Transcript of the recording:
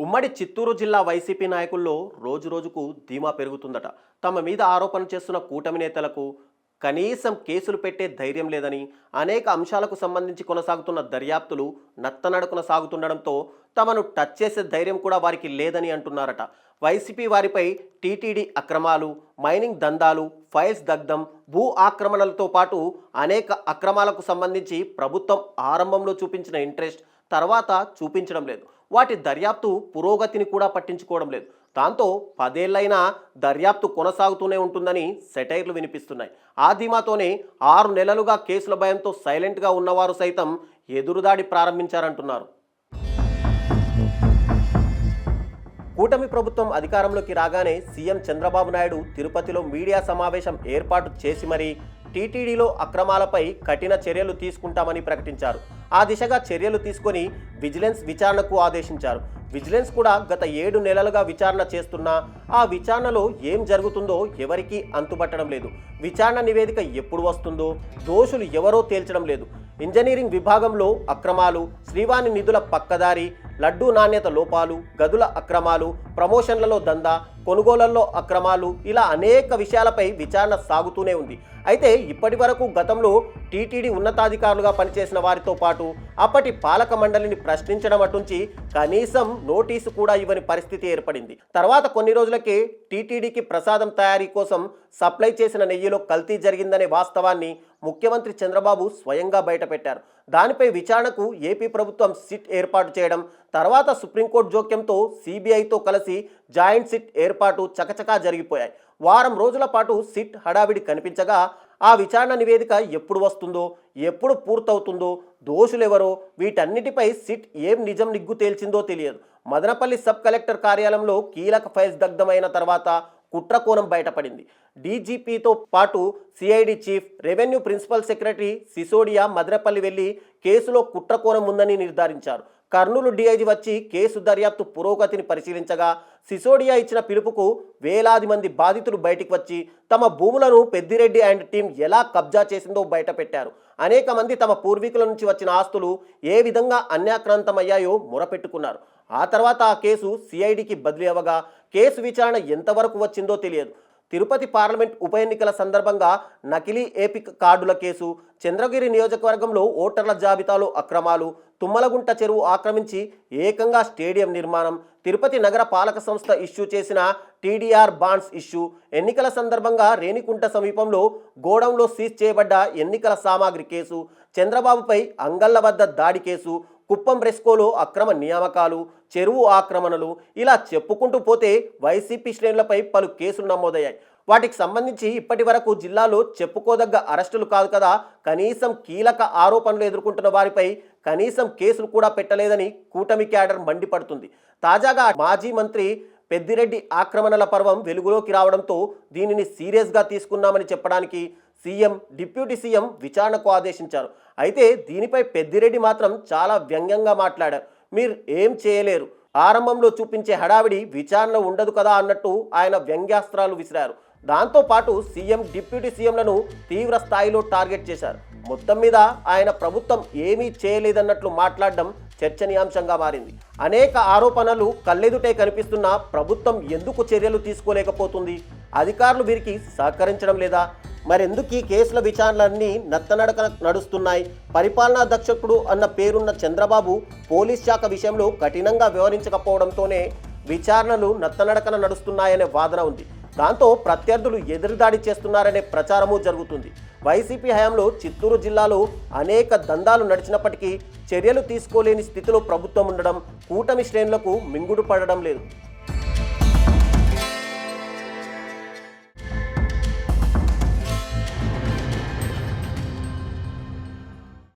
ఉమ్మడి చిత్తూరు జిల్లా వైసీపీ నాయకుల్లో రోజురోజుకు ధీమా పెరుగుతుందట. తమ మీద ఆరోపణలు చేస్తున్న కూటమి నేతలకు కనీసం కేసులు పెట్టే ధైర్యం లేదని, అనేక అంశాలకు సంబంధించి కొనసాగుతున్న దర్యాప్తులు నత్తనడకన సాగుతుండడంతో తమను టచ్ చేసే ధైర్యం కూడా వారికి లేదని అంటున్నారట. వైసీపీ వారిపై టీటీడీ అక్రమాలు, మైనింగ్ దందాలు, ఫైల్స్ దగ్ధం, భూ ఆక్రమణలతో పాటు అనేక అక్రమాలకు సంబంధించి ప్రభుత్వం ఆరంభంలో చూపించిన ఇంట్రెస్ట్ తర్వాత చూపించడం లేదు. వాటి దర్యాప్తు పురోగతిని కూడా పట్టించుకోవడం లేదు. దాంతో 10 ఏళ్లైనా దర్యాప్తు కొనసాగుతూనే ఉంటుందని సెటైర్లు వినిపిస్తున్నాయి. ఆ ధీమాతోనే 6 నెలలుగా కేసుల భయంతో సైలెంట్గా ఉన్నవారు సైతం ఎదురుదాడి ప్రారంభించారంటున్నారు. కూటమి ప్రభుత్వం అధికారంలోకి రాగానే సీఎం చంద్రబాబు నాయుడు తిరుపతిలో మీడియా సమావేశం ఏర్పాటు చేసి మరీ టీటీడీలో అక్రమాలపై కఠిన చర్యలు తీసుకుంటామని ప్రకటించారు. ఆ దిశగా చర్యలు తీసుకొని విజిలెన్స్ విచారణకు ఆదేశించారు. విజిలెన్స్ కూడా గత 7 నెలలుగా విచారణ చేస్తున్నా ఆ విచారణలో ఏం జరుగుతుందో ఎవరికీ అంతుబట్టడం లేదు. విచారణ నివేదిక ఎప్పుడు వస్తుందో, దోషులు ఎవరో తేల్చడం లేదు. ఇంజనీరింగ్ విభాగంలో అక్రమాలు, శ్రీవాణి నిధుల పక్కదారి, లడ్డూ నాణ్యత లోపాలు, గదుల అక్రమాలు, ప్రమోషన్లలో దందా, కొనుగోళ్లలో అక్రమాలు, ఇలా అనేక విషయాలపై విచారణ సాగుతూనే ఉంది. అయితే ఇప్పటి వరకు గతంలో టీటీడీ ఉన్నతాధికారులుగా పనిచేసిన వారితో పాటు అప్పటి పాలక మండలిని ప్రశ్నించడం అటుంచి కనీసం నోటీసు కూడా ఇవ్వని పరిస్థితి ఏర్పడింది. తర్వాత కొన్ని రోజులకే టీటీడీకి ప్రసాదం తయారీ కోసం సప్లై చేసిన నెయ్యిలో కల్తీ జరిగిందనే వాస్తవాన్ని ముఖ్యమంత్రి చంద్రబాబు స్వయంగా బయటపెట్టారు. దానిపై విచారణకు ఏపీ ప్రభుత్వం సిట్ ఏర్పాటు చేయడం, తర్వాత సుప్రీంకోర్టు జోక్యంతో సిబిఐతో కలిసి జాయింట్ సిట్ ఏర్పాటు చకచకా జరిగిపోయాయి. వారం రోజుల పాటు సిట్ హడావిడి కనిపించగా ఆ విచారణ నివేదిక ఎప్పుడు వస్తుందో, ఎప్పుడు పూర్తవుతుందో, దోషులెవరో, వీటన్నిటిపై సిట్ ఏం నిజం నిగ్గు తేల్చిందో తెలియదు. మదనపల్లి సబ్ కలెక్టర్ కార్యాలయంలో కీలక ఫైల్స్ దగ్ధమైన తర్వాత కుట్రకోణం బయటపడింది. డీజీపీతో పాటు CID chief, revenue principal secretary Sisodia Madanapalle వెళ్లి కేసులో కుట్రకోణం ఉందని నిర్ధారించారు. కర్నూలు డీఐజీ వచ్చి కేసు దర్యాప్తు పురోగతిని పరిశీలించగా సిసోడియా ఇచ్చిన పిలుపుకు వేలాది మంది బాధితులు బయటికి వచ్చి తమ భూములను పెద్దిరెడ్డి అండ్ టీం ఎలా కబ్జా చేసిందో బయటపెట్టారు. అనేక మంది తమ పూర్వీకుల నుంచి వచ్చిన ఆస్తులు ఏ విధంగా అన్యాక్రాంతమయ్యాయో మొరపెట్టుకున్నారు. ఆ తర్వాత ఆ కేసు సిఐడికి బదిలీ అవ్వగా కేసు విచారణ ఎంతవరకు వచ్చిందో తెలియదు. తిరుపతి పార్లమెంట్ ఉప ఎన్నికల సందర్భంగా నకిలీ ఏపిక్ కార్డుల కేసు, చంద్రగిరి నియోజకవర్గంలో ఓటర్ల జాబితాలో అక్రమాలు, తుమ్మలగుంట చెరువు ఆక్రమించి ఏకంగా స్టేడియం నిర్మాణం, తిరుపతి నగర పాలక సంస్థ ఇష్యూ చేసిన టీడీఆర్ బాండ్స్ ఇష్యూ, ఎన్నికల సందర్భంగా రేణికుంట సమీపంలో గోడౌన్లో సీజ్ చేయబడ్డ ఎన్నికల సామాగ్రి కేసు, చంద్రబాబుపై అంగళ్ల వద్ద దాడి కేసు, కుప్పం రెస్కోలో అక్రమ నియామకాలు, చెరువు ఆక్రమణలు, ఇలా చెప్పుకుంటూ పోతే వైసీపీ శ్రేణులపై పలు కేసులు నమోదయ్యాయి. వాటికి సంబంధించి ఇప్పటి వరకు జిల్లాలో చెప్పుకోదగ్గ అరెస్టులు కాదు కదా, కనీసం కీలక ఆరోపణలు ఎదుర్కొంటున్న వారిపై కనీసం కేసులు కూడా పెట్టలేదని కూటమి క్యాడర్ మండిపడుతుంది. తాజాగా మాజీ మంత్రి పెద్దిరెడ్డి ఆక్రమణల పర్వం వెలుగులోకి రావడంతో దీనిని సీరియస్గా తీసుకున్నామని చెప్పడానికి సీఎం, డిప్యూటీ సీఎం విచారణకు ఆదేశించారు. అయితే దీనిపై పెద్దిరెడ్డి మాత్రం చాలా వ్యంగ్యంగా మాట్లాడారు. మీరు ఏం చేయలేరు, ఆరంభంలో చూపించే హడావిడి విచారణ ఉండదు కదా అన్నట్టు ఆయన వ్యంగ్యాస్త్రాలు విసిరారు. దాంతోపాటు సీఎం, డిప్యూటీ సీఎంలను తీవ్ర స్థాయిలో టార్గెట్ చేశారు. మొత్తం మీద ఆయన ప్రభుత్వం ఏమీ చేయలేదన్నట్లు మాట్లాడడం చర్చనీయాంశంగా మారింది. అనేక ఆరోపణలు కళ్ళెదుటే కనిపిస్తున్నా ప్రభుత్వం ఎందుకు చర్యలు తీసుకోలేకపోతుంది? అధికారులు వీరికి సహకరించడం లేదా? మరెందుకు ఈ కేసుల విచారణలన్నీ నత్తనడక నడుస్తున్నాయి? పరిపాలనా దక్షకుడు అన్న పేరున్న చంద్రబాబు పోలీస్ శాఖ విషయంలో కఠినంగా వ్యవహరించకపోవడంతోనే విచారణలు నత్తనడకన నడుస్తున్నాయనే వాదన ఉంది. దాంతో ప్రత్యర్థులు ఎదురుదాడి చేస్తున్నారనే ప్రచారము జరుగుతుంది. వైసీపీ హయాంలో చిత్తూరు జిల్లాలో అనేక దందాలు నడిచినప్పటికీ చర్యలు తీసుకోలేని స్థితిలో ప్రభుత్వం ఉండడం కూటమి శ్రేణులకు మింగుడు పడడం లేదు.